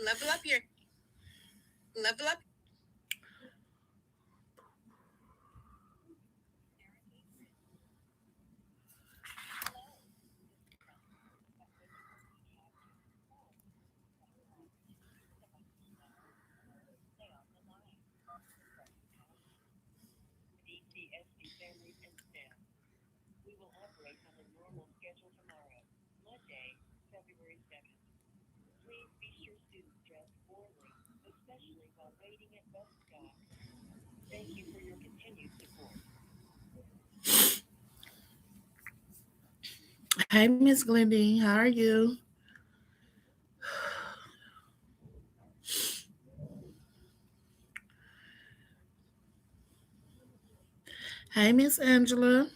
Level up your. Level up. Hey, Miss Glendine, how are you? Hey, Miss Angela.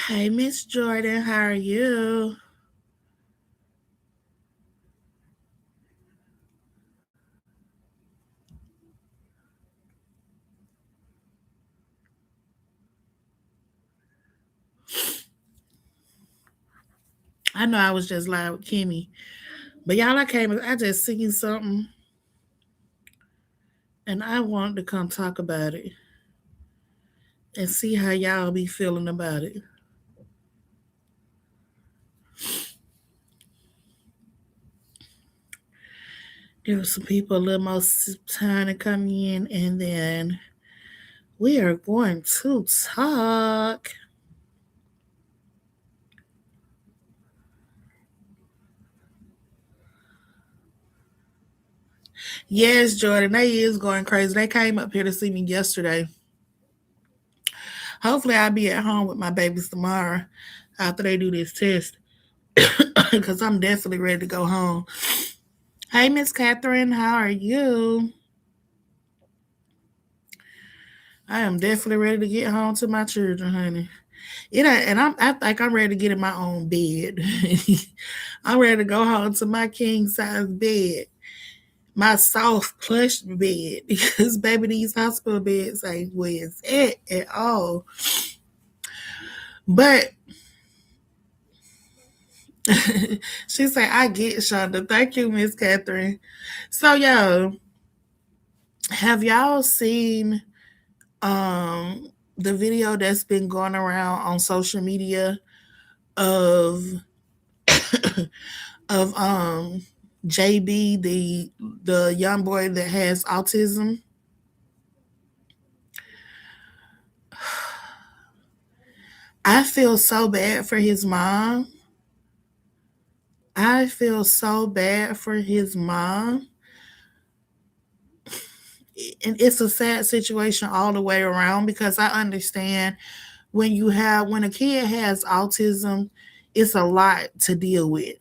Hey, Miss Jordan, how are you? I know I was just live with Kimmy, but y'all, I just seen something, and I wanted to come talk about it and see how y'all be feeling about it. Give some people a little more time to come in, and then we are going to talk. Yes, Jordan, they is going crazy. They came up here to see me yesterday. Hopefully, I'll be at home with my babies tomorrow after they do this test because I'm definitely ready to go home. Hey, Miss Catherine, how are you? I am definitely ready to get home to my children, honey. I think I'm ready to get in my own bed. I'm ready to go home to my king size bed, my soft plush bed, because baby, these hospital beds ain't where it's at all. But she said, I get Shonda. Thank you, Miss Catherine. So, yo, have y'all seen the video that's been going around on social media of of JB, the young boy that has autism? I feel so bad for his mom. I feel so bad for his mom. And it's a sad situation all the way around because I understand when a kid has autism, it's a lot to deal with.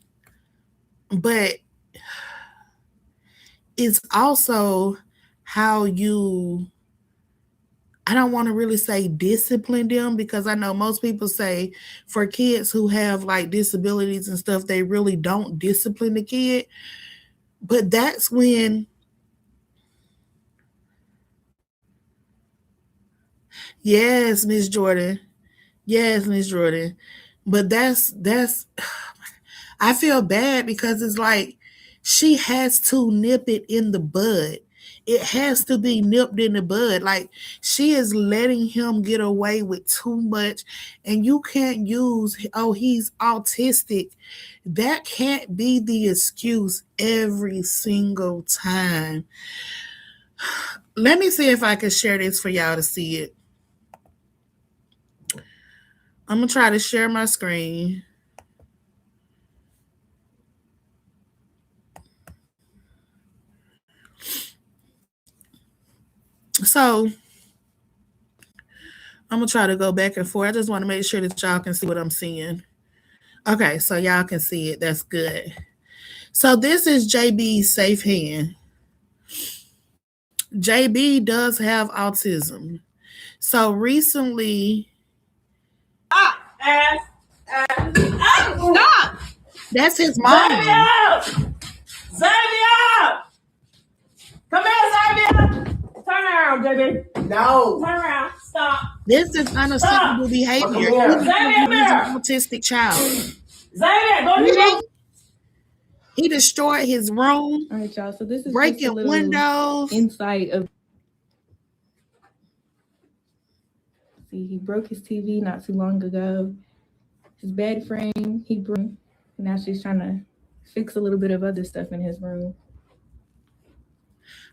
But it's also how you, I don't want to really say discipline them because I know most people say for kids who have like disabilities and stuff, they really don't discipline the kid. But that's when, yes, Miss Jordan. Yes, Miss Jordan. But that's I feel bad because it's like she has to nip it in the bud. It has to be nipped in the bud. Like she is letting him get away with too much, and you can't use, oh, he's autistic. That can't be the excuse every single time. Let me see if I can share this for y'all to see it. I'm gonna try to share my screen. So I'm gonna try to go back and forth. I just want to make sure that y'all can see what I'm seeing. Okay, so y'all can see it. That's good. So this is JB's safe hand. JB does have autism. So recently, Ass. Stop! that's his mom. Xavier! Xavier! Come here, Xavier! Turn around, JB. No. Turn around. Stop. This is unacceptable behavior. He's Xavier, come an here. autistic child. Xavier, go to your room. He destroyed his room. All right, y'all. So this is breaking just a little windows. insight of. See, he broke his TV not too long ago. His bed frame, he broke. Now she's trying to fix a little bit of other stuff in his room.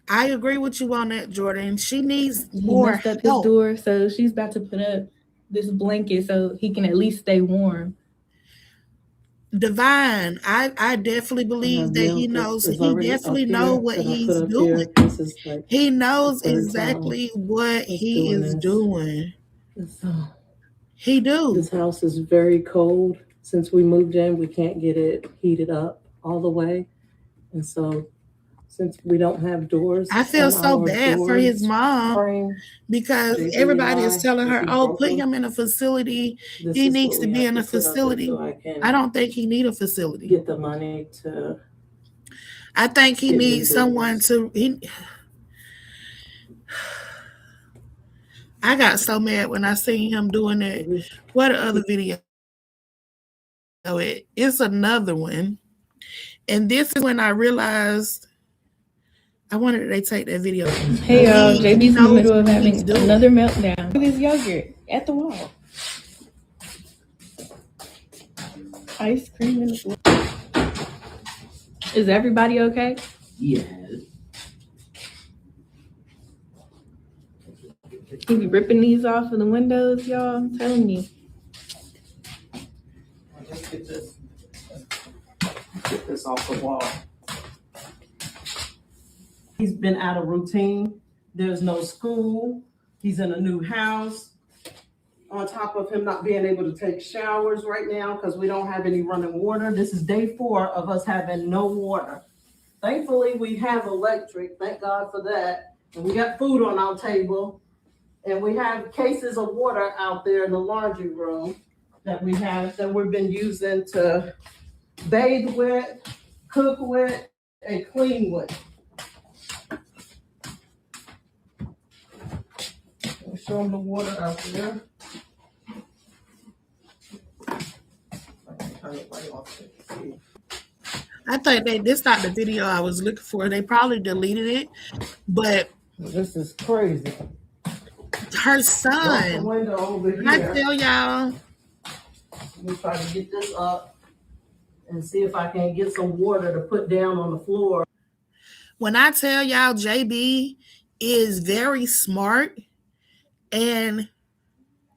I agree with you on that, Jordan. She needs He more messed up help. his door, so she's about to put up this blanket so he can at least stay warm. Divine, I definitely believe that he knows. He definitely knows what he's doing. He knows exactly what he is doing. He do. This house is very cold. Since we moved in, we can't get it heated up all the way. And so since we don't have doors, I feel so bad for his mom because everybody is telling her, oh, put him in a facility. He needs to be in a facility. I don't think he need a facility. Get the money to. I think he needs someone to. I got so mad when I seen him doing it. What other video? It's another one. And this is when I realized I wanted they take that video. Hey y'all, JB's in the middle of having another meltdown with his yogurt at the wall. Ice cream in the floor. Is everybody okay? Yes. He be ripping these off of the windows, y'all. I'm telling you. Let's get this off the wall. He's been out of routine. There's no school. He's in a new house. On top of him not being able to take showers right now because we don't have any running water. This is day 4 of us having no water. Thankfully, we have electric. Thank God for that. And we got food on our table. And we have cases of water out there in the laundry room that we've been using to bathe with, cook with, and clean with. I'll show them the water out there. I thought this not the video I was looking for. They probably deleted it, but this is crazy. Her son. I tell y'all. Let me try to get this up and see if I can get some water to put down on the floor. When I tell y'all JB is very smart and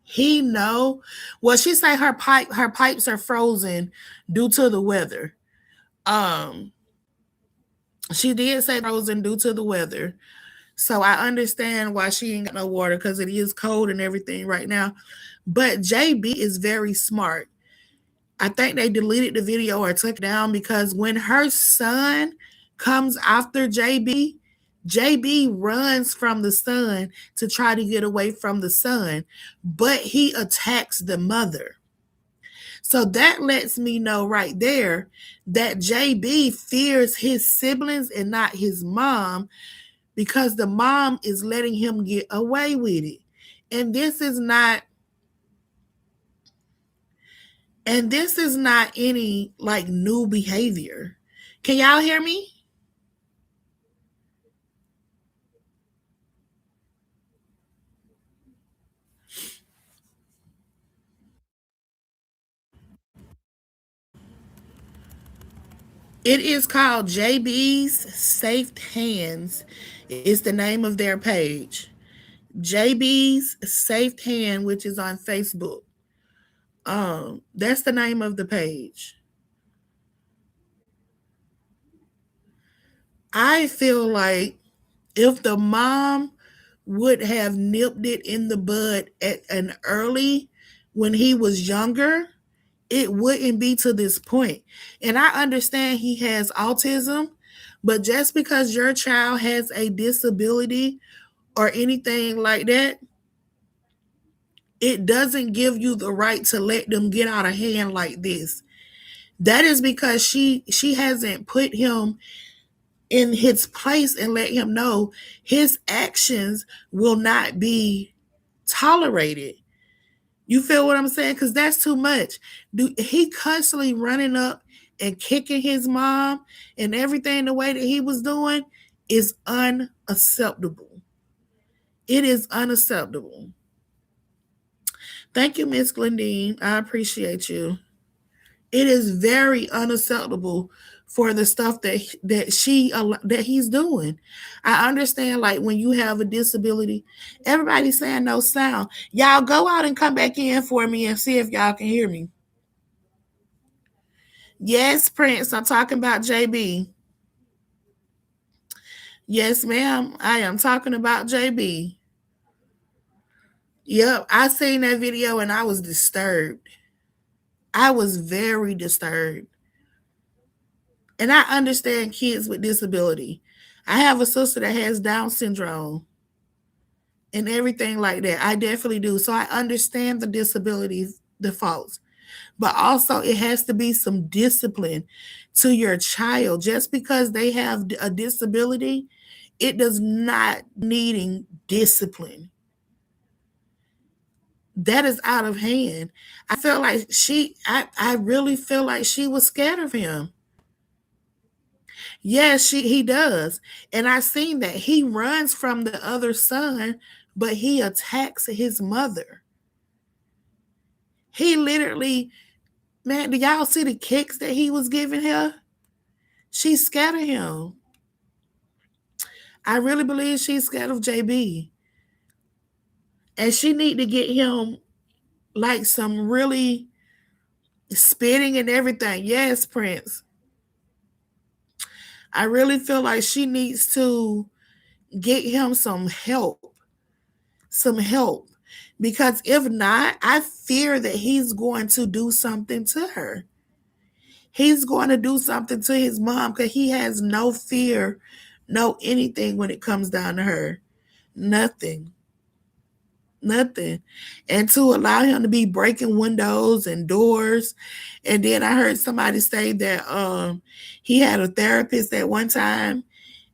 he know, well, she say her pipes are frozen due to the weather. She did say frozen due to the weather. So I understand why she ain't got no water because it is cold and everything right now. But JB is very smart. I think they deleted the video or took it down because when her son comes after JB, JB runs from the son to try to get away from the son, but he attacks the mother. So that lets me know right there that JB fears his siblings and not his mom, because the mom is letting him get away with it. And this is not any like new behavior. Can y'all hear me? It is called JB's Safe Hands. It's the name of their page. JB's Safe Hand, which is on Facebook. That's the name of the page. I feel like if the mom would have nipped it in the bud at an early, when he was younger, it wouldn't be to this point. And I understand he has autism, but just because your child has a disability or anything like that, it doesn't give you the right to let them get out of hand like this. That is because she hasn't put him in his place and let him know his actions will not be tolerated. You feel what I'm saying? Because that's too much. He constantly running up and kicking his mom and everything the way that he was doing is unacceptable. It is unacceptable. Thank you, Miss Glendine. I appreciate you. It is very unacceptable for the stuff that he's doing. I understand, like when you have a disability, everybody's saying no sound. Y'all go out and come back in for me and see if y'all can hear me. Yes, Prince, I'm talking about JB. Yes, ma'am, I am talking about JB. Yep, I seen that video and I was disturbed. I was very disturbed. And I understand kids with disability. I have a sister that has Down syndrome and everything like that. I definitely do. So I understand the disabilities, the faults. But also it has to be some discipline to your child. Just because they have a disability, it does not needing discipline. That is out of hand. I feel like I really feel like she was scared of him. Yes, he does. And I seen that he runs from the other son, but he attacks his mother. He literally, man, do y'all see the kicks that he was giving her? She's scared of him. I really believe she's scared of JB. And she need to get him like some really spitting and everything. Yes, Prince. I really feel like she needs to get him some help. Some help. Because if not, I fear that he's going to do something to her. He's going to do something to his mom because he has no fear, no anything when it comes down to her. Nothing. Nothing. And to allow him to be breaking windows and doors. And then I heard somebody say that he had a therapist at one time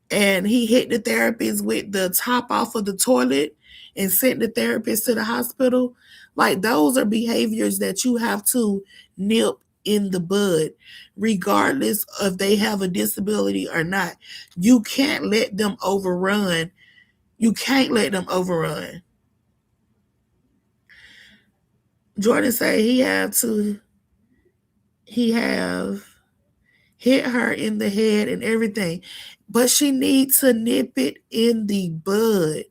and he hit the therapist with the top off of the toilet and sent the therapist to the hospital. Like those are behaviors that you have to nip in the bud, regardless if they have a disability or not. You can't let them overrun. You can't let them overrun. Jordan said he have hit her in the head and everything, but she needs to nip it in the bud.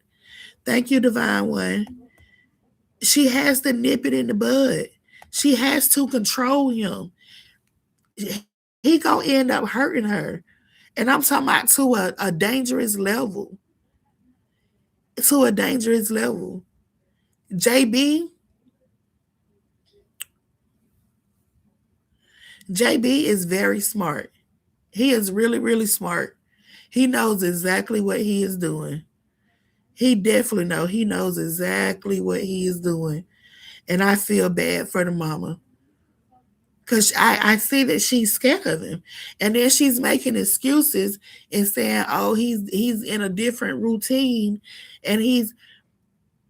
Thank you, Divine One. She has to nip it in the bud. She has to control him. He gonna end up hurting her. And I'm talking about to a dangerous level. To a dangerous level. JB is very smart. He is really, really smart. He knows exactly what he is doing. He definitely knows. He knows exactly what he is doing. And I feel bad for the mama. Because I see that she's scared of him. And then she's making excuses and saying, oh, he's in a different routine. And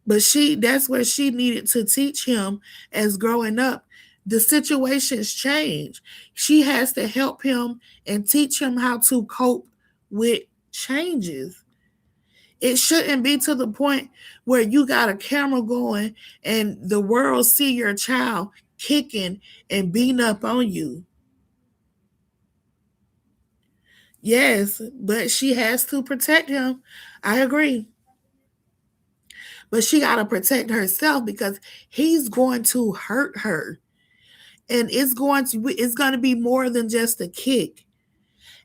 that's where she needed to teach him as growing up. The situations change. She has to help him and teach him how to cope with changes. It shouldn't be to the point where you got a camera going and the world see your child kicking and beating up on you. Yes, but she has to protect him. I agree. But she got to protect herself because he's going to hurt her. And it's going to be more than just a kick.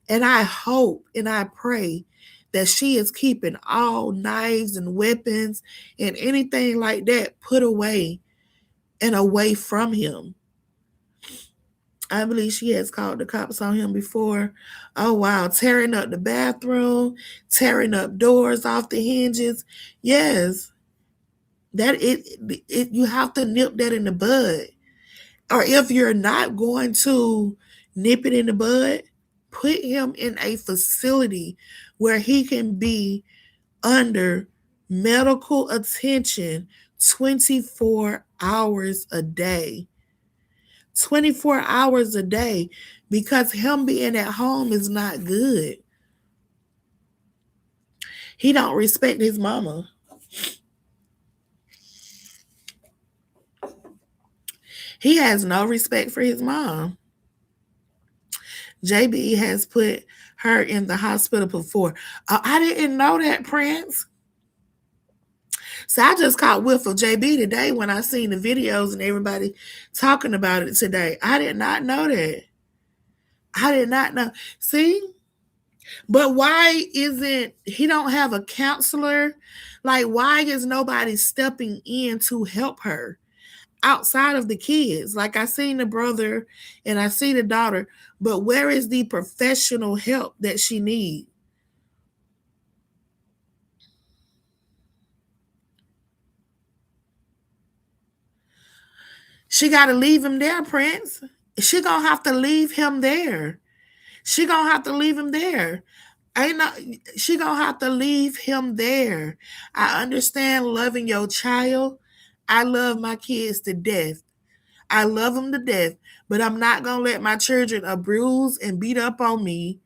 And I hope and I pray that she is keeping all knives and weapons and anything like that put away and away from him. I believe she has called the cops on him before. Oh, wow. Tearing up the bathroom, tearing up doors off the hinges. Yes. That you have to nip that in the bud. Or if you're not going to nip it in the bud, put him in a facility where he can be under medical attention 24 hours a day. 24 hours a day, because him being at home is not good. He don't respect his mama. He has no respect for his mom. JB has put her in the hospital before. I didn't know that, Prince. So I just caught whiff of JB today when I seen the videos and everybody talking about it today. I did not know that. I did not know. See? But why isn't he don't have a counselor? Like, why is nobody stepping in to help her outside of the kids? Like, I seen the brother and I see the daughter, but where is the professional help that she needs? She got to leave him there, Prince. She gonna have to leave him there. She gonna have to leave him there. Ain't no, she gonna have to leave him there. I understand loving your child. I love my kids to death. I love them to death, but I'm not gonna let my children abuse and beat up on me,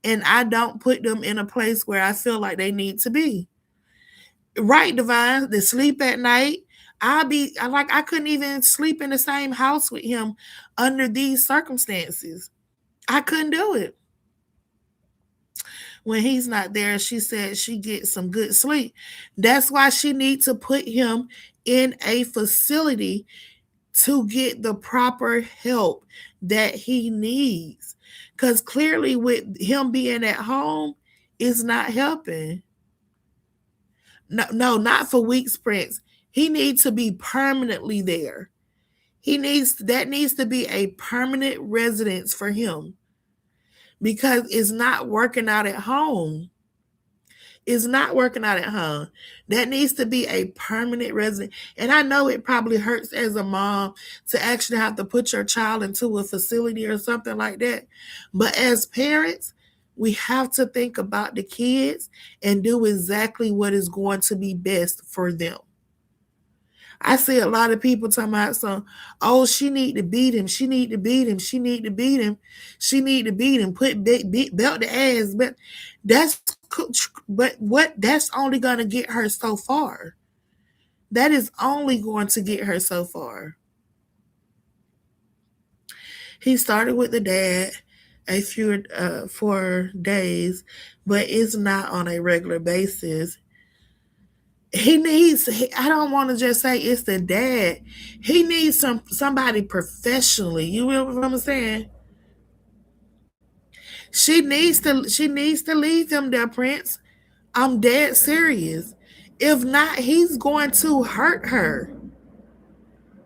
and I don't put them in a place where I feel like they need to be. Right, Divine? They sleep at night. I couldn't even sleep in the same house with him under these circumstances. I couldn't do it. When he's not there, she said she gets some good sleep. That's why she needs to put him in a facility to get the proper help that he needs. Because clearly, with him being at home, is not helping. No, not for weeks, Prince. He needs to be permanently there. That needs to be a permanent residence for him, because it's not working out at home. It's not working out at home. That needs to be a permanent resident. And I know it probably hurts as a mom to actually have to put your child into a facility or something like that. But as parents, we have to think about the kids and do exactly what is going to be best for them. I see a lot of people talking about oh, she need to beat him. She need to beat him. She need to beat him. She need to beat him. Put belt the ass. But that's only going to get her so far. That is only going to get her so far. He started with the dad a few for days, but it's not on a regular basis. I don't want to just say it's the dad. He needs somebody professionally. You know what I'm saying? She needs to leave him there, Prince. I'm dead serious. If not, he's going to hurt her.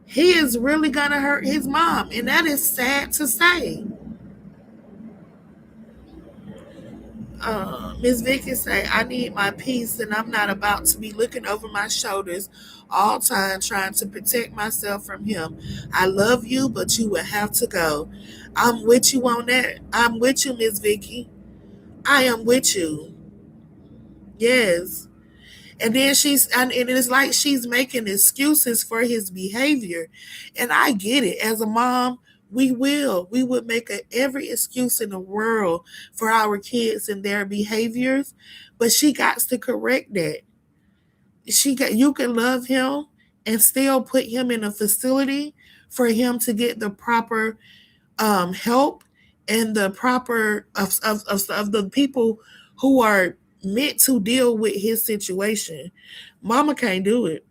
He is really gonna hurt his mom, and that is sad to say. Miss Vicky say, I need my peace and I'm not about to be looking over my shoulders all time trying to protect myself from him. I love you, but you will have to go. I'm with you on that. I'm with you, Miss Vicky. I am with you. Yes. And then and it's like she's making excuses for his behavior. And I get it. As a mom, we would make every excuse in the world for our kids and their behaviors, but she got to correct that. You can love him and still put him in a facility for him to get the proper help and the proper of the people who are meant to deal with his situation. Mama can't do it.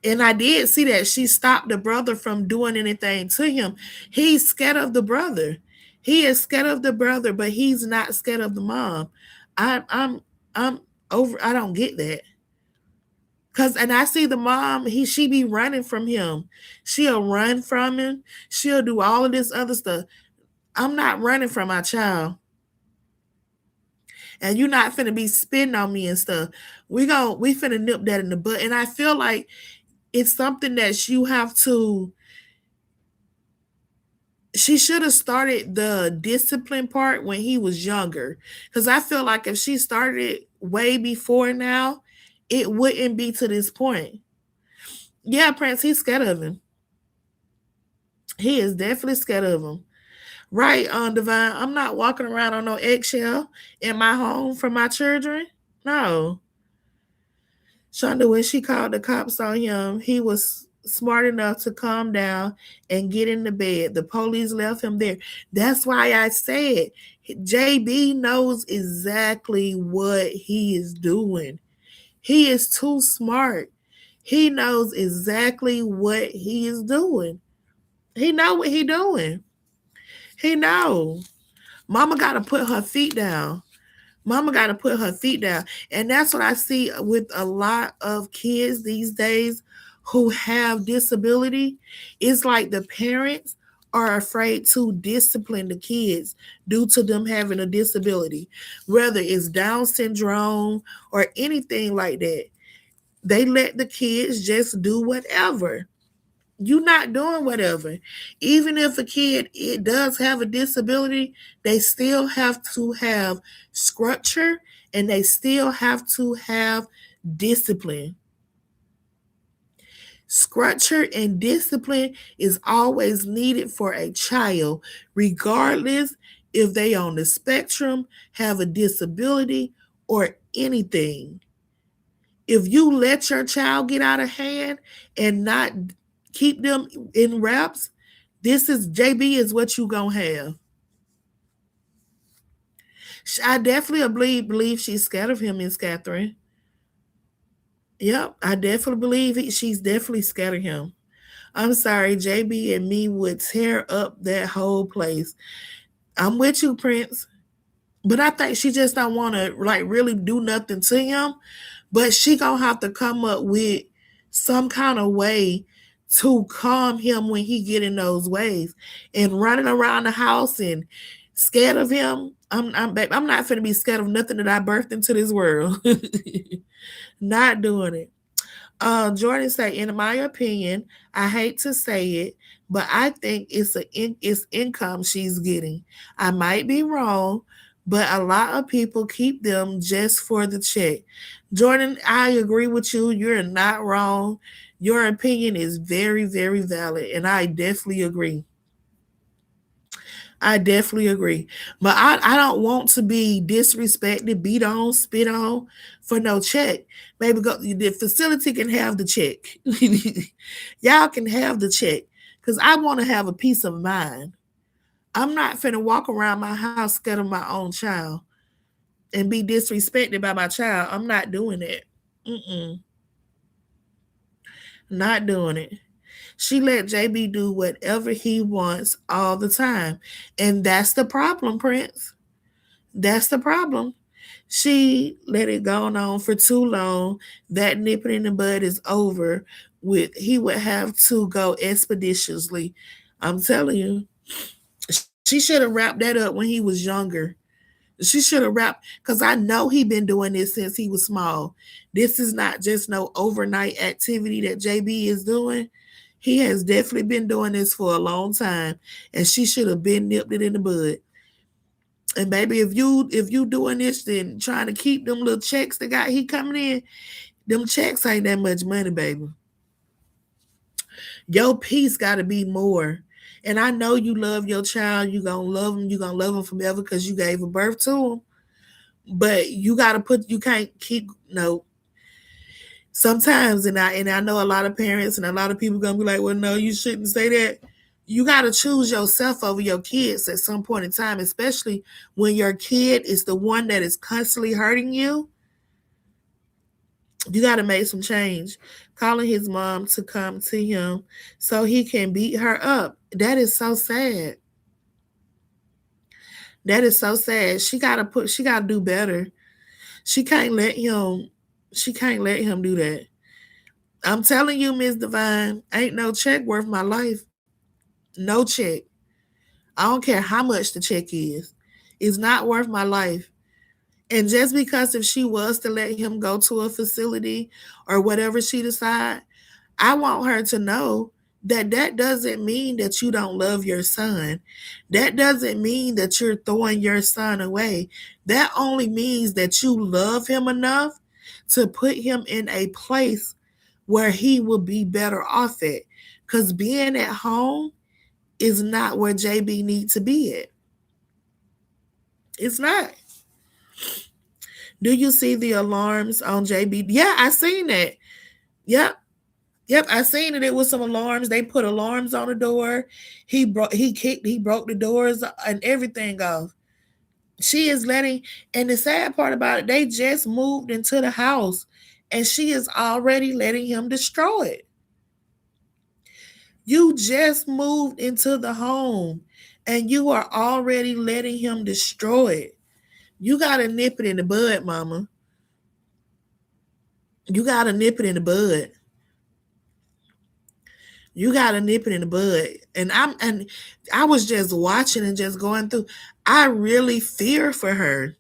And I did see that she stopped the brother from doing anything to him. He's scared of the brother. He is scared of the brother, but he's not scared of the mom. I'm over. I don't get that. And I see the mom, she be running from him. She'll run from him. She'll do all of this other stuff. I'm not running from my child. And you're not finna be spitting on me and stuff. We finna nip that in the butt. And I feel like it's something that She should have started the discipline part when he was younger. Because I feel like if she started it way before now, it wouldn't be to this point. Yeah, Prince, he's scared of him. He is definitely scared of him. Right, on Divine. I'm not walking around on no eggshell in my home for my children. No. Shonda, when she called the cops on him, he was smart enough to calm down and get in the bed. The police left him there. That's why I said JB knows exactly what he is doing. He is too smart. He knows exactly what he is doing. He know what he doing. He know. Mama got to put her feet down. Mama got to put her feet down. And that's what I see with a lot of kids these days who have disability. It's like the parents are afraid to discipline the kids due to them having a disability, whether it's Down syndrome or anything like that. They let the kids just do whatever. You're not doing whatever. Even if a kid it does have a disability, they still have to have structure and they still have to have discipline. Structure and discipline is always needed for a child, regardless if they on the spectrum, have a disability, or anything. If you let your child get out of hand and not keep them in wraps, this is JB is what you gonna have. I definitely believe she's scared of him, Miss Catherine. Yep, I definitely believe she's definitely scared of him. I'm sorry, JB and me would tear up that whole place. I'm with you, Prince. But I think she just don't want to like really do nothing to him. But she gonna have to come up with some kind of way to calm him when he get in those ways. And running around the house and scared of him. I'm not finna be scared of nothing that I birthed into this world. Not doing it. Jordan say, in my opinion, I hate to say it, but I think it's income she's getting. I might be wrong, but a lot of people keep them just for the check. Jordan, I agree with you. You're not wrong. Your opinion is very, very valid, and I definitely agree. I definitely agree. But I don't want to be disrespected, beat on, spit on for no check. Maybe go the facility can have the check. Y'all can have the check. Because I want to have a peace of mind. I'm not finna walk around my house scared of my own child and be disrespected by my child. I'm not doing that. Mm-mm. Not doing it. She let JB do whatever he wants all the time. And that's the problem, Prince. That's the problem. She let it go on for too long. That nipping in the bud is over with. He would have to go expeditiously. I'm telling you. She should have wrapped that up when he was younger. She should have wrapped because I know he been doing this since he was small. This is not just no overnight activity that JB is doing. He has definitely been doing this for a long time, and she should have been nipped it in the bud. And baby, if you doing this, then trying to keep them little checks that got he coming in, them checks ain't that much money, baby. Your peace got to be more. And I know you love your child. You gonna love him. You gonna love him forever because you gave a birth to him. But you gotta put. You can't keep no. Sometimes, and I know a lot of parents and a lot of people gonna be like, well, no, you shouldn't say that. You gotta choose yourself over your kids at some point in time, especially when your kid is the one that is constantly hurting you. You gotta make some change. Calling his mom to come to him so he can beat her up. That is so sad. That is so sad. She gotta do better. She can't let him do that. I'm telling you, Miss Divine, ain't no check worth my life. No check. I don't care how much the check is. It's not worth my life. And just because if she was to let him go to a facility or whatever she decide, I want her to know that doesn't mean that you don't love your son. That doesn't mean that you're throwing your son away. That only means that you love him enough to put him in a place where he will be better off at. Because being at home is not where JB needs to be at. It's not. Do you see the alarms on JB? Yeah, I seen that. Yep. Yep, I seen it. It was some alarms. They put alarms on the door. He broke the doors and everything off. She is letting, and the sad part about it, they just moved into the house and she is already letting him destroy it. You just moved into the home and you are already letting him destroy it. You got to nip it in the bud, mama. You got to nip it in the bud. You got to nip it in the bud. And I was just watching and just going through. I really fear for her.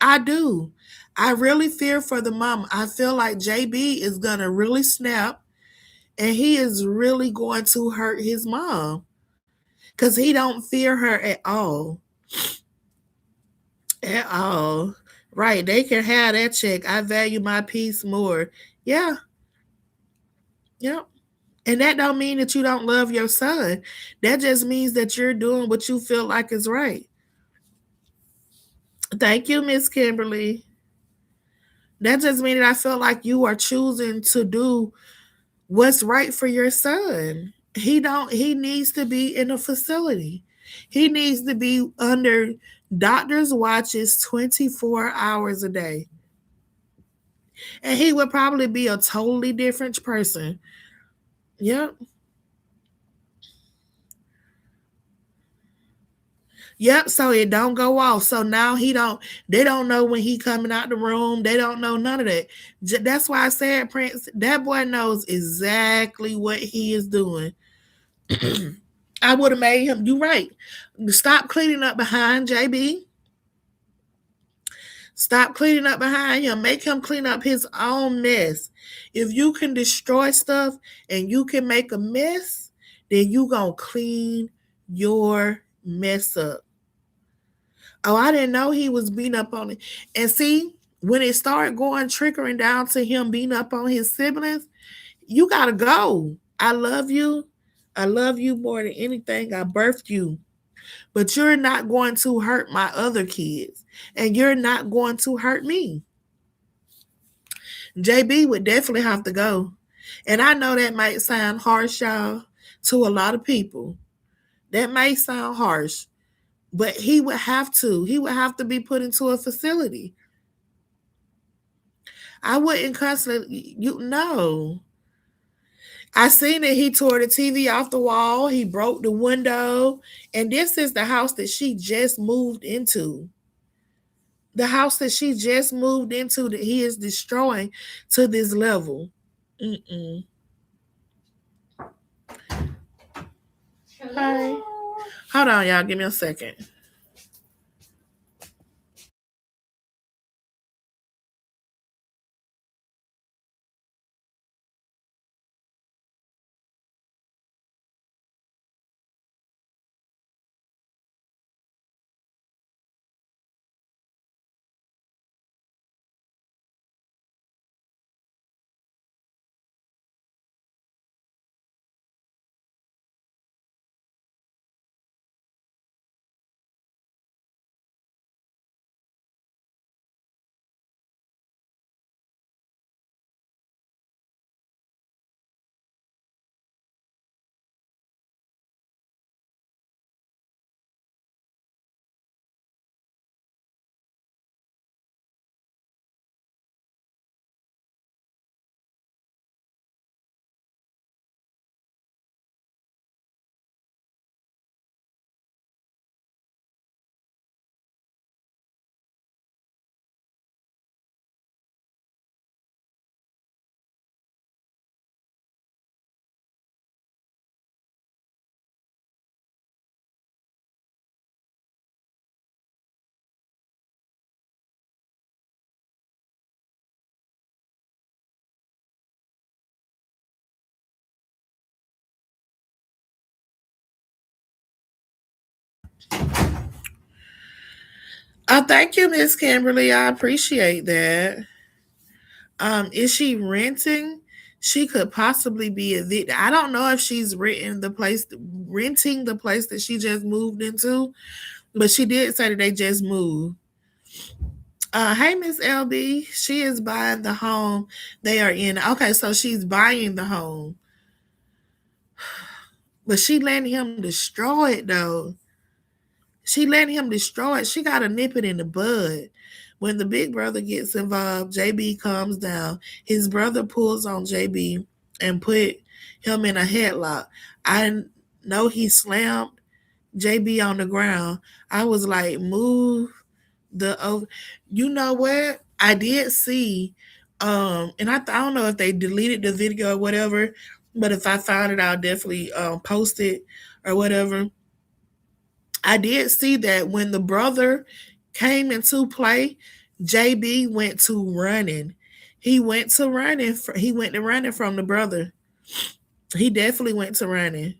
I do. I really fear for the mom. I feel like JB is going to really snap and he is really going to hurt his mom because he don't fear her at all. At all. Right. They can have that check. I value my peace more. Yeah. Yep. And that don't mean that you don't love your son. That just means that you're doing what you feel like is right. Thank you, Miss Kimberly. That just means that I feel like you are choosing to do what's right for your son. He needs to be in a facility. He needs to be under doctor's watches 24 hours a day. And he would probably be a totally different person. Yep. Yep, so it don't go off. So now they don't know when he coming out the room. They don't know none of that. That's why I said, Prince, that boy knows exactly what he is doing. I would have made him, you right. Stop cleaning up behind JB. Stop cleaning up behind him. Make him clean up his own mess. If you can destroy stuff and you can make a mess, then you gonna clean your mess up. Oh, I didn't know he was beating up on it. And see, when it started going trickling down to him beating up on his siblings, you gotta go. I love you. I love you more than anything. I birthed you. But you're not going to hurt my other kids. And you're not going to hurt me. JB would definitely have to go. And I know that might sound harsh, y'all, to a lot of people. That may sound harsh. But he would have to. He would have to be put into a facility. I wouldn't constantly, you know. I seen that he tore the TV off the wall. He broke the window. And this is the house that she just moved into. The house that she just moved into that he is destroying to this level. Mm-mm. Hi. Hold on, y'all. Give me a second. Thank you, Miss Kimberly. I appreciate that. Is she renting? She could possibly be evicted. I don't know if she's renting the place that she just moved into, but she did say that they just moved. Hey, Miss LB. She is buying the home they are in. Okay, so she's buying the home, but she letting him destroy it though. She letting him destroy it. She got to nip it in the bud. When the big brother gets involved, JB calms down. His brother pulls on JB and put him in a headlock. I know he slammed JB on the ground. I was like, move the over. You know what? I did see, and I don't know if they deleted the video or whatever, but if I found it, I'll definitely post it or whatever. I did see that when the brother came into play, JB went to running. He went to running. He went to running from the brother. He definitely went to running.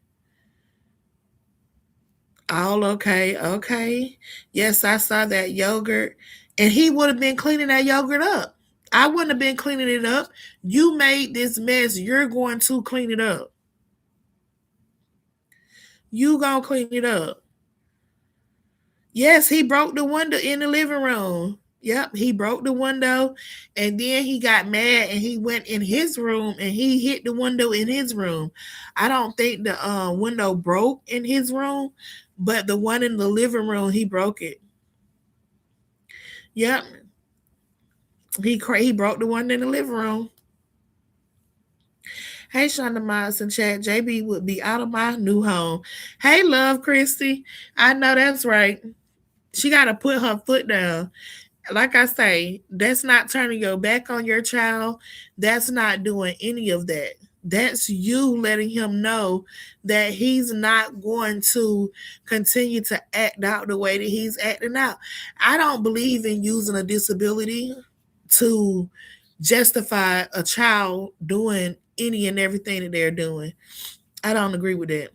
All okay, okay. Yes, I saw that yogurt, and he would have been cleaning that yogurt up. I wouldn't have been cleaning it up. You made this mess. You're going to clean it up. You gonna clean it up. Yes, he broke the window in the living room. Yep, he broke the window, and then he got mad and he went in his room and he hit the window in his room. I don't think the window broke in his room, but the one in the living room, he broke it. Yep, he broke the one in the living room. Hey, Shonda Miles in chat. JB would be out of my new home. Hey, love, Christy. I know that's right. She got to put her foot down. Like I say, that's not turning your back on your child. That's not doing any of that. That's you letting him know that he's not going to continue to act out the way that he's acting out. I don't believe in using a disability to justify a child doing any and everything that they're doing. I don't agree with that.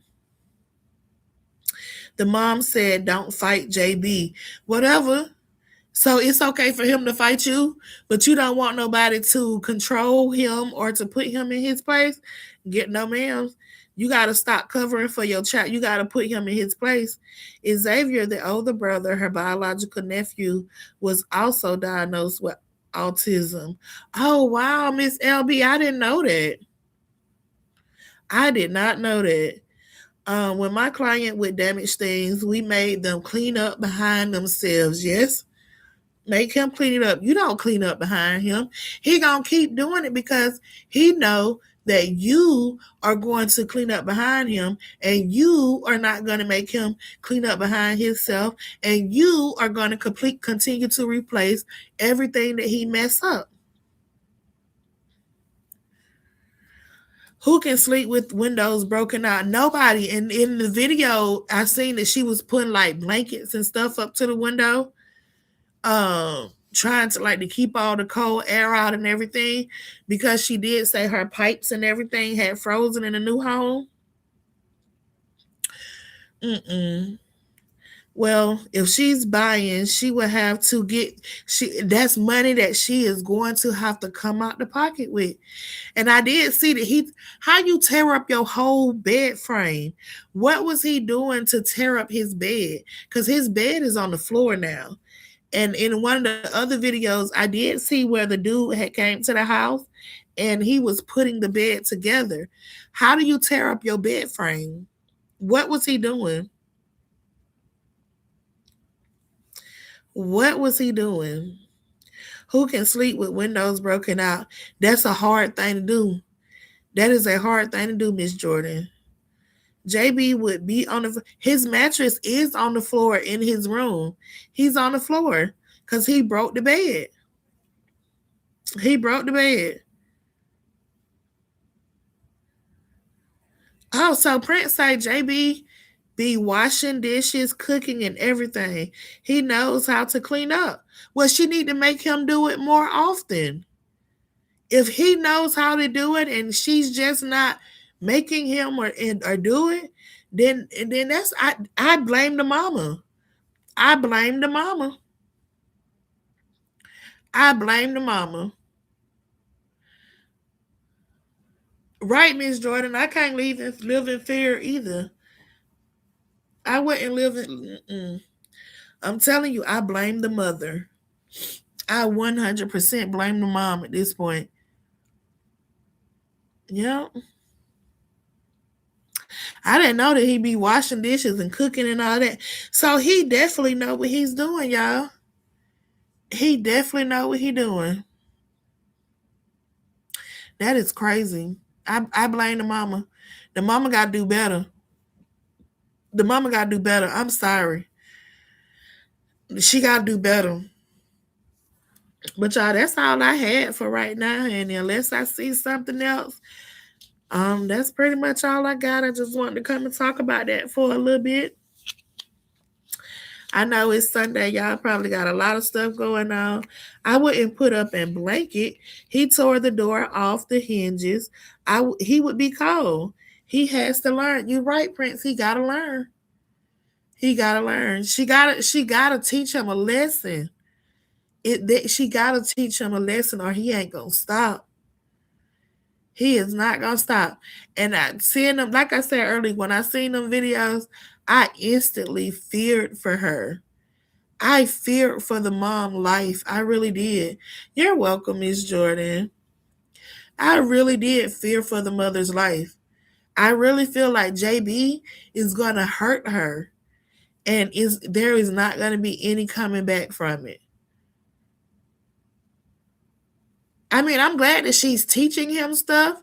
The mom said, don't fight JB. Whatever. So it's okay for him to fight you, but you don't want nobody to control him or to put him in his place. Get no, ma'am. You got to stop covering for your child. You got to put him in his place. Xavier, the older brother, her biological nephew, was also diagnosed with autism. Oh, wow, Miss LB. I didn't know that. I did not know that. When my client would damage things, we made them clean up behind themselves. Yes. Make him clean it up. You don't clean up behind him. He gonna keep doing it because he know that you are going to clean up behind him, and you are not going to make him clean up behind himself, and you are going to continue to replace everything that he messed up. Who can sleep with windows broken out? Nobody. And in the video, I seen that she was putting like blankets and stuff up to the window. Trying to like to keep all the cold air out and everything, because she did say her pipes and everything had frozen in the new home. Well, if she's buying, she would have to that's money that she is going to have to come out the pocket with. And I did see that how you tear up your whole bed frame. What was he doing to tear up his bed? Because his bed is on the floor now. And in one of the other videos, I did see where the dude had came to the house and he was putting the bed together. How do you tear up your bed frame? What was he doing? What was he doing? Who can sleep with windows broken out? That's a hard thing to do. That is a hard thing to do, Miss Jordan. JB would be his mattress is on the floor in his room. He's on the floor because he broke the bed. He broke the bed. Oh, so Prince say JB be washing dishes, cooking, and everything. He knows how to clean up. Well, she need to make him do it more often. If he knows how to do it and she's just not making him or do it, then that's I blame the mama. I blame the mama. I blame the mama. Right, Miss Jordan. I can't live in fear either. I wouldn't live in. I'm telling you, I blame the mother. I 100% blame the mom at this point. Yeah, I didn't know that he be washing dishes and cooking and all that. So he definitely know what he's doing, y'all. He definitely know what he doing. That is crazy. I blame the mama. The mama got to do better. The mama got to do better. I'm sorry. She got to do better. But y'all, that's all I had for right now. And unless I see something else, that's pretty much all I got. I just wanted to come and talk about that for a little bit. I know it's Sunday. Y'all probably got a lot of stuff going on. I wouldn't put up and blanket. He tore the door off the hinges. He would be cold. He has to learn. You're right, Prince. He gotta learn. He gotta learn. She gotta teach him a lesson. She gotta teach him a lesson, or he ain't gonna stop. He is not gonna stop. And I seeing them, like I said earlier, when I seen them videos, I instantly feared for her. I feared for the mom life. I really did. You're welcome, Miss Jordan. I really did fear for the mother's life. I really feel like JB is gonna hurt her, and there is not gonna be any coming back from it. I mean, I'm glad that she's teaching him stuff,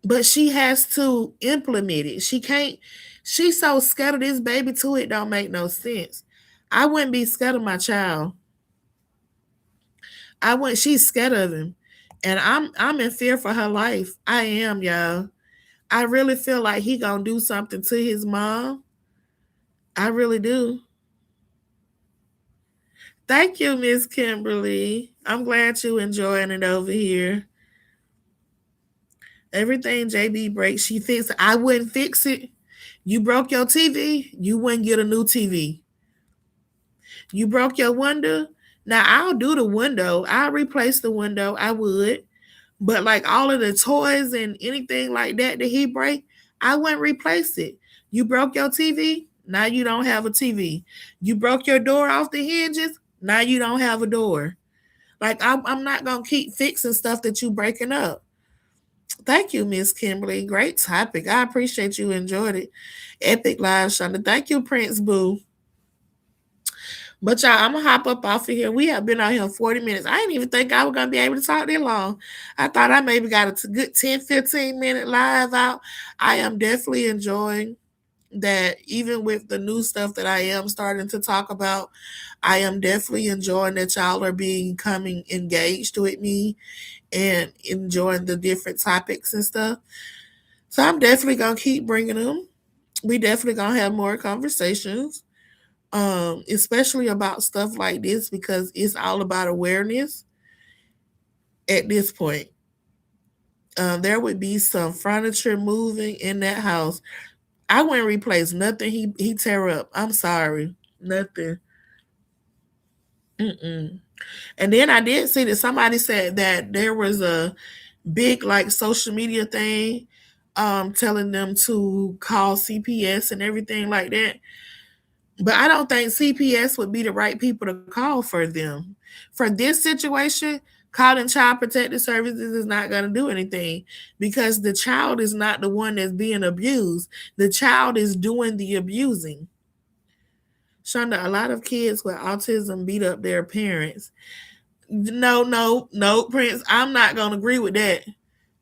but she has to implement it. She can't. She's so scared of this baby too. It don't make no sense. I wouldn't be scared of my child. I wouldn't. She's scared of him, and I'm in fear for her life. I am, y'all. I really feel like he gonna do something to his mom. I really do. Thank you, Miss Kimberly. I'm glad you enjoying it over here. Everything JB breaks, she fixes. I wouldn't fix it. You broke your TV, you wouldn't get a new TV. You broke your window. Now I'll do the window. I'll replace the window. I would. But like all of the toys and anything like that he break, I wouldn't replace it. You broke your TV, now you don't have a TV. You broke your door off the hinges, now you don't have a door. Like I'm not gonna keep fixing stuff that you breaking up. Thank you, Miss Kimberly. Great topic. I appreciate you enjoyed it. Epic live, Shonda. Thank you, Prince Boo. But y'all, I'm gonna hop up off of here. We have been out here 40 minutes. I didn't even think I was gonna be able to talk that long. I thought I maybe got a good 10-15 minute live out. I am definitely enjoying that, even with the new stuff that I am starting to talk about. I am definitely enjoying that y'all are becoming engaged with me and enjoying the different topics and stuff. So I'm definitely gonna keep bringing them. We definitely gonna have more conversations, especially about stuff like this, because it's all about awareness at this point. There would be some furniture moving in that house. I wouldn't replace nothing he tear up. I'm sorry. Nothing. Mm-mm. And then I did see that somebody said that there was a big like social media thing telling them to call CPS and everything like that. But I don't think CPS would be the right people to call for them. For this situation, calling Child Protective Services is not going to do anything, because the child is not the one that's being abused. The child is doing the abusing. Shonda, a lot of kids with autism beat up their parents. No, Prince. I'm not going to agree with that.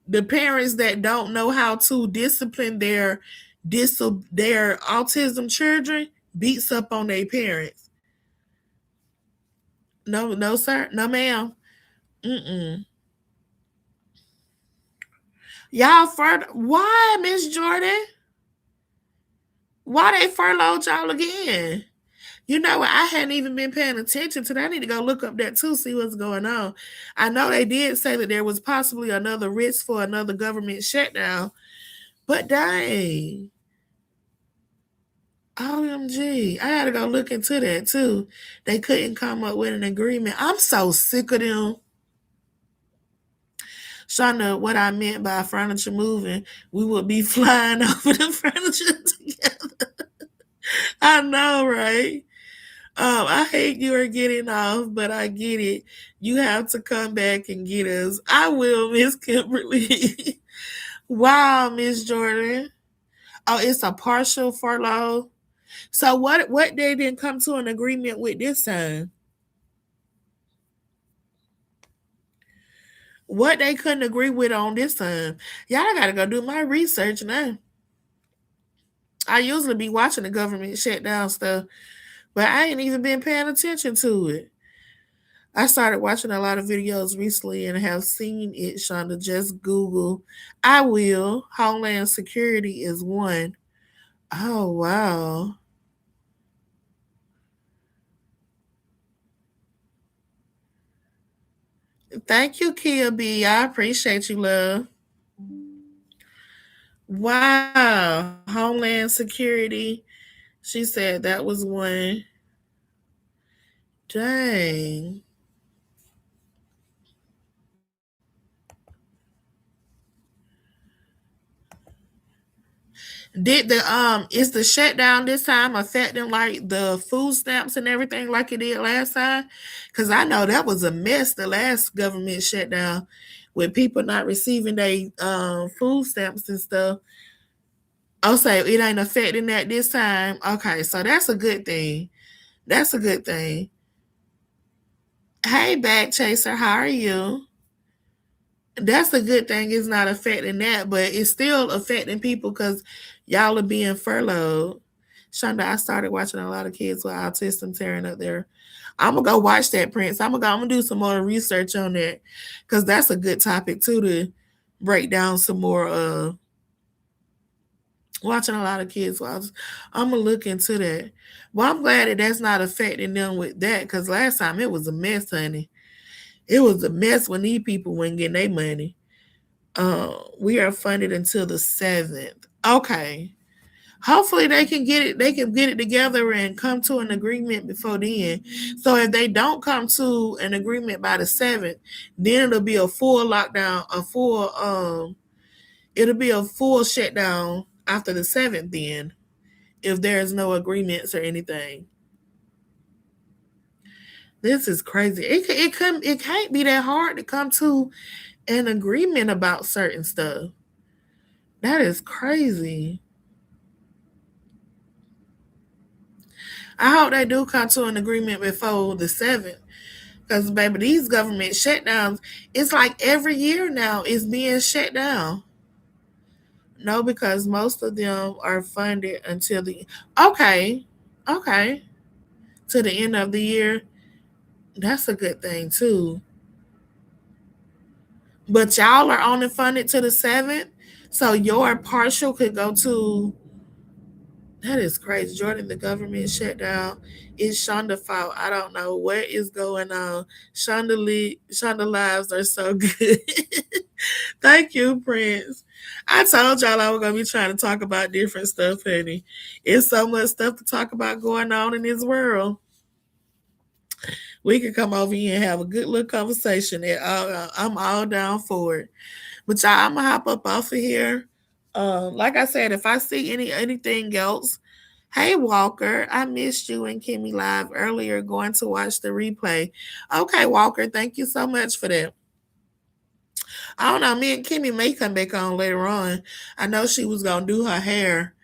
The parents that don't know how to discipline their autism children beats up on their parents. No, sir. No, ma'am. Mm-mm. Y'all why, Miss Jordan? Why they furloughed y'all again? You know what? I hadn't even been paying attention to that. I need to go look up that too, see what's going on. I know they did say that there was possibly another risk for another government shutdown, but dang. OMG. I gotta go look into that too. They couldn't come up with an agreement. I'm so sick of them. Shonda, what I meant by furniture moving, we would be flying over the furniture together. I know, right? I hate you are getting off, but I get it. You have to come back and get us. I will, Miss Kimberly. Wow, Miss Jordan. Oh, it's a partial furlough. So what they didn't come to an agreement with this time? What they couldn't agree with on this time? Y'all gotta go do my research now. I usually be watching the government shutdown stuff, but I ain't even been paying attention to it. I started watching a lot of videos recently and have seen it, Shonda. Just Google. I will. Homeland Security is one. Oh, wow. Thank you, Kia B. I appreciate you, love. Wow. Homeland Security. She said that was one. Dang. Did the is the shutdown this time affecting like the food stamps and everything like it did last time? Because I know that was a mess the last government shutdown with people not receiving their food stamps and stuff. Oh, so it ain't affecting that this time. Okay, so that's a good thing. That's a good thing. Hey, back chaser, how are you? That's a good thing. It's not affecting that, but it's still affecting people because y'all are being furloughed. Shonda, I started watching a lot of kids with autism tearing up there. I'm gonna go watch that, Prince. I'm gonna do some more research on that because that's a good topic too to break down some more. Watching a lot of kids. I'm gonna look into that. Well, I'm glad that that's not affecting them with that because last time it was a mess, honey. It was a mess when these people weren't getting their money. We are funded until the 7th. Okay. Hopefully they can get it. They can get it together and come to an agreement before then. So if they don't come to an agreement by the 7th, then it'll be a full lockdown, it'll be a full shutdown after the 7th. Then, if there's no agreements or anything, this is crazy. It can't be that hard to come to an agreement about certain stuff. That is crazy. I hope they do come to an agreement before the 7th. Because, baby, these government shutdowns, it's like every year now it's being shut down. No, because most of them are funded until the. Okay. Okay. To the end of the year. That's a good thing, too. But y'all are only funded to the 7th. So your partial could go to. That is crazy. Jordan, the government shutdown. It's Shonda fault. I don't know what is going on. Shonda lives are so good. Thank you, Prince. I told y'all I was gonna be trying to talk about different stuff, honey. It's so much stuff to talk about going on in this world. We can come over here and have a good little conversation. I'm all down for it. But y'all, I'm gonna hop up off of here. Like I said, if I see anything else, hey Walker, I missed you and Kimmy live earlier going to watch the replay. Okay, Walker, thank you so much for that. I don't know, me and Kimmy may come back on later on. I know she was gonna do her hair.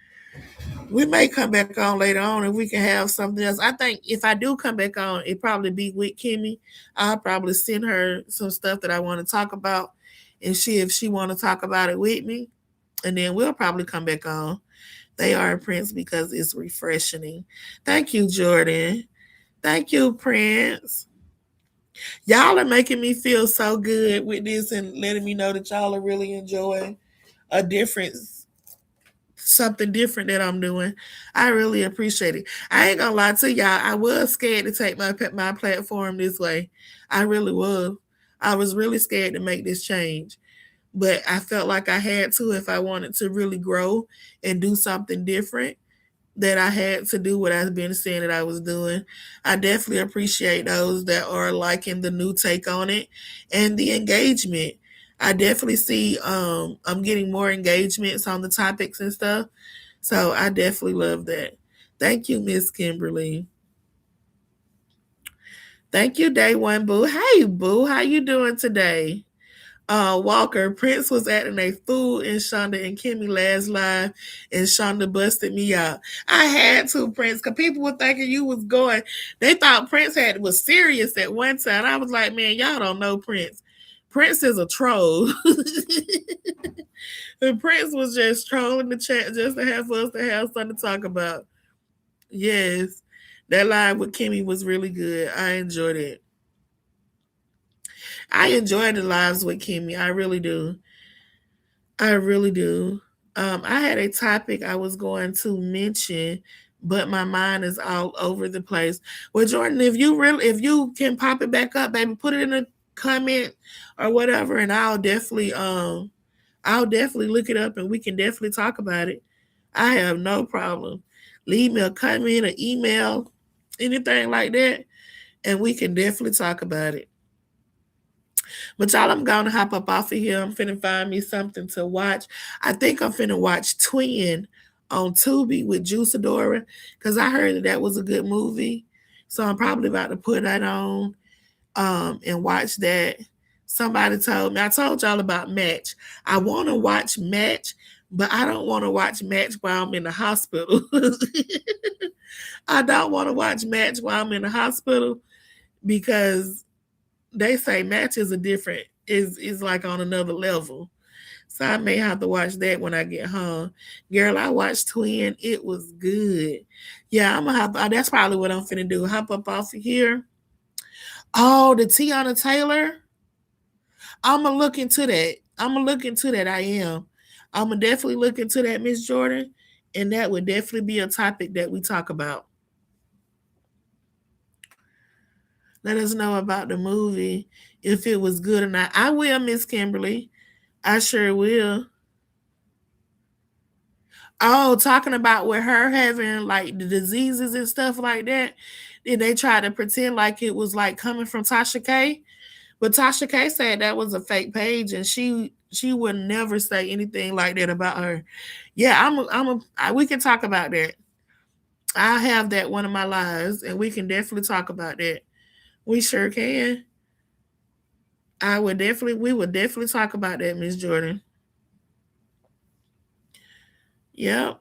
We may come back on later on if we can have something else. I think if I do come back on, it probably be with Kimmy. I'll probably send her some stuff that I want to talk about and see if she want to talk about it with me. And then we'll probably come back on. They are Prince because it's refreshing. Thank you, Jordan. Thank you, Prince. Y'all are making me feel so good with this and letting me know that y'all are really enjoying a difference, something different that I'm doing. I really appreciate it. I ain't gonna lie to y'all. I was scared to take my platform this way. I really was. I was really scared to make this change, but I felt like I had to if I wanted to really grow and do something different. that I had to do what I've been saying that I was doing. I definitely appreciate those that are liking the new take on it and the engagement. I definitely see I'm getting more engagements on the topics and stuff. So I definitely love that. Thank you, Miss Kimberly. Thank you, Day One Boo. Hey Boo, how you doing today? Walker, Prince was acting a fool in Shonda and Kimmy last live, and Shonda busted me out. I had to, Prince, because people were thinking you was going. They thought Prince was serious at one time. I was like, man, y'all don't know Prince. Prince is a troll. And Prince was just trolling the chat just to have us to have something to talk about. Yes, that live with Kimmy was really good. I enjoyed it. I enjoy the lives with Kimmy. I really do. I really do. I had a topic I was going to mention, but my mind is all over the place. Well, Jordan, if you can pop it back up, baby, put it in a comment or whatever, and I'll definitely look it up and we can definitely talk about it. I have no problem. Leave me a comment, an email, anything like that, and we can definitely talk about it. But y'all, I'm gonna hop up off of here. I'm finna find me something to watch. I think I'm finna watch Twin on Tubi with Juice Adora because I heard that was a good movie. So I'm probably about to put that on and watch that. Somebody told me, I told y'all about Match. I want to watch Match, but I don't want to watch Match while I'm in the hospital. I don't want to watch Match while I'm in the hospital because they say Match is is like on another level. So I may have to watch that when I get home. Girl, I watched Twin. It was good. Yeah, I'm gonna that's probably what I'm finna do. Hop up off of here. Oh, the Tiana Taylor. I'm gonna look into that. I'm gonna look into that. I am. I'm gonna definitely look into that, Miss Jordan. And that would definitely be a topic that we talk about. Let us know about the movie if it was good or not. I will, Miss Kimberly. I sure will. Oh, talking about with her having like the diseases and stuff like that. Then they tried to pretend like it was like coming from Tasha K. But Tasha K said that was a fake page and she would never say anything like that about her. Yeah, we can talk about that. I have that one of my lives and we can definitely talk about that. We sure can. We would definitely talk about that, Miss Jordan. Yep.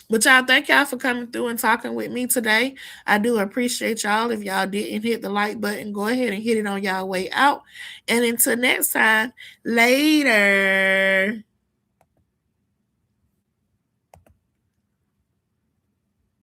But y'all, thank y'all for coming through and talking with me today. I do appreciate y'all. If y'all didn't hit the like button, go ahead and hit it on y'all way out. And until next time, later.